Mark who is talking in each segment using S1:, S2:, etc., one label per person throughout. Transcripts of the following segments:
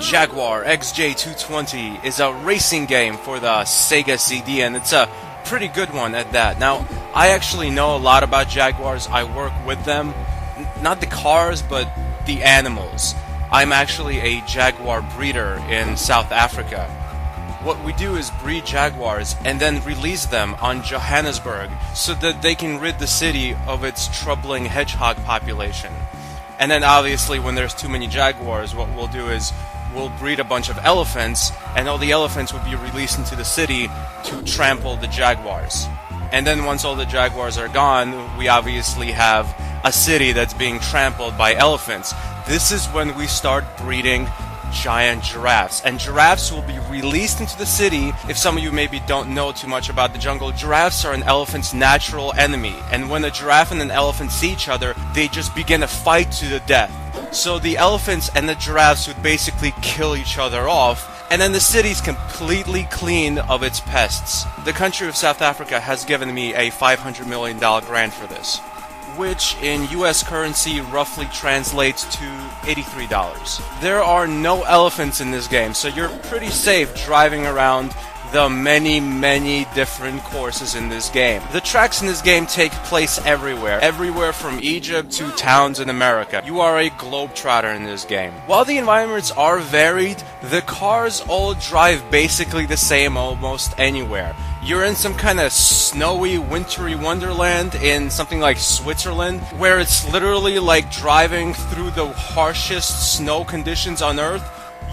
S1: Jaguar XJ220 is a racing game for the Sega CD, and it's a pretty good one at that. Now, I actually know a lot about Jaguars. I work with them. Not the cars, but the animals. I'm actually a Jaguar breeder in South Africa. What we do is breed Jaguars and then release them on Johannesburg so that they can rid the city of its troubling hedgehog population. And then obviously when there's too many Jaguars, what we'll do is we'll breed a bunch of elephants, and all the elephants will be released into the city to trample the Jaguars. And then once all the Jaguars are gone, we obviously have a city that's being trampled by elephants. This is when we start breeding giant giraffes, and giraffes will be released into the city. If some of you maybe don't know too much about the jungle, giraffes are an elephant's natural enemy, and when a giraffe and an elephant see each other, they just begin a fight to the death. So the elephants and the giraffes would basically kill each other off, and then the city's completely clean of its pests. The country of South Africa has given me a $500 million grant for this, which in US currency roughly translates to $83. There are no elephants in this game, so you're pretty safe driving around the many different courses in this game. The tracks in this game take place everywhere from Egypt to towns in America. You are a globetrotter in this game. While the environments are varied, the cars all drive basically the same almost anywhere. You're in some kind of snowy, wintry wonderland in something like Switzerland, where it's literally like driving through the harshest snow conditions on Earth.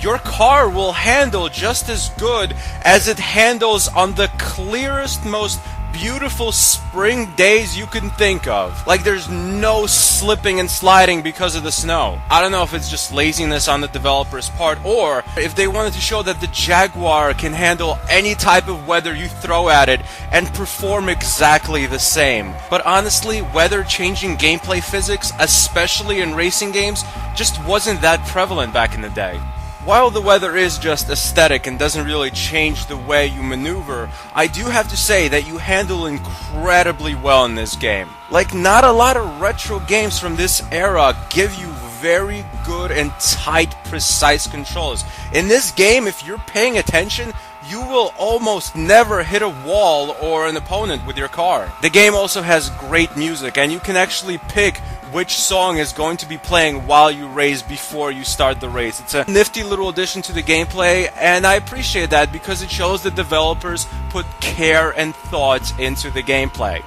S1: Your car will handle just as good as it handles on the clearest, most beautiful spring days you can think of. Like, there's no slipping and sliding because of the snow. I don't know if it's just laziness on the developer's part, or if they wanted to show that the Jaguar can handle any type of weather you throw at it and perform exactly the same. But honestly, weather-changing gameplay physics, especially in racing games, just wasn't that prevalent back in the day. While the weather is just aesthetic and doesn't really change the way you maneuver, I do have to say that you handle incredibly well in this game. Like, not a lot of retro games from this era give you very good and tight, precise controls. In this game, if you're paying attention, you will almost never hit a wall or an opponent with your car. The game also has great music, and you can actually pick which song is going to be playing while you race before you start the race. It's a nifty little addition to the gameplay, and I appreciate that because it shows the developers put care and thought into the gameplay.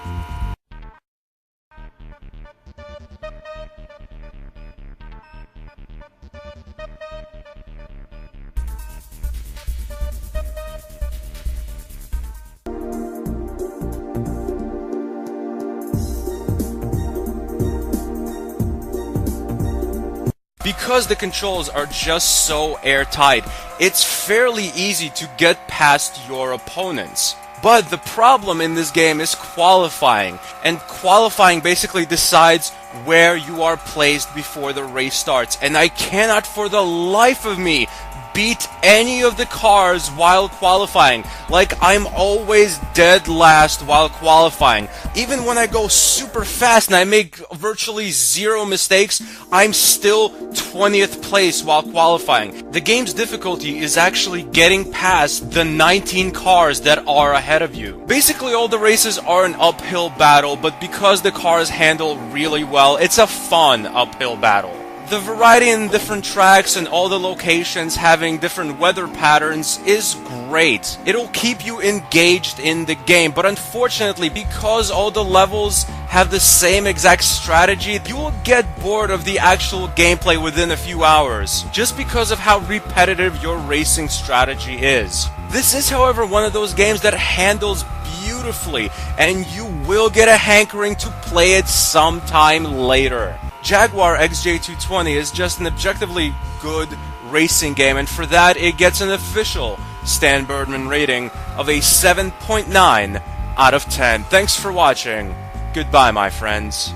S1: Because the controls are just so airtight, it's fairly easy to get past your opponents. But the problem in this game is qualifying, and qualifying basically decides where you are placed before the race starts, and I cannot for the life of me beat any of the cars while qualifying. Like, I'm always dead last while qualifying. Even when I go super fast and I make virtually zero mistakes, I'm still 20th place while qualifying. The game's difficulty is actually getting past the 19 cars that are ahead of you. Basically, all the races are an uphill battle, but because the cars handle really well, it's a fun uphill battle. The variety in different tracks and all the locations having different weather patterns is great. It'll keep you engaged in the game, but unfortunately, because all the levels have the same exact strategy, you will get bored of the actual gameplay within a few hours, just because of how repetitive your racing strategy is. This is, however, one of those games that handles beautifully, and you will get a hankering to play it sometime later. Jaguar XJ220 is just an objectively good racing game, and for that it gets an official Stan Birdman rating of a 7.9 out of 10. Thanks for watching. Goodbye, my friends.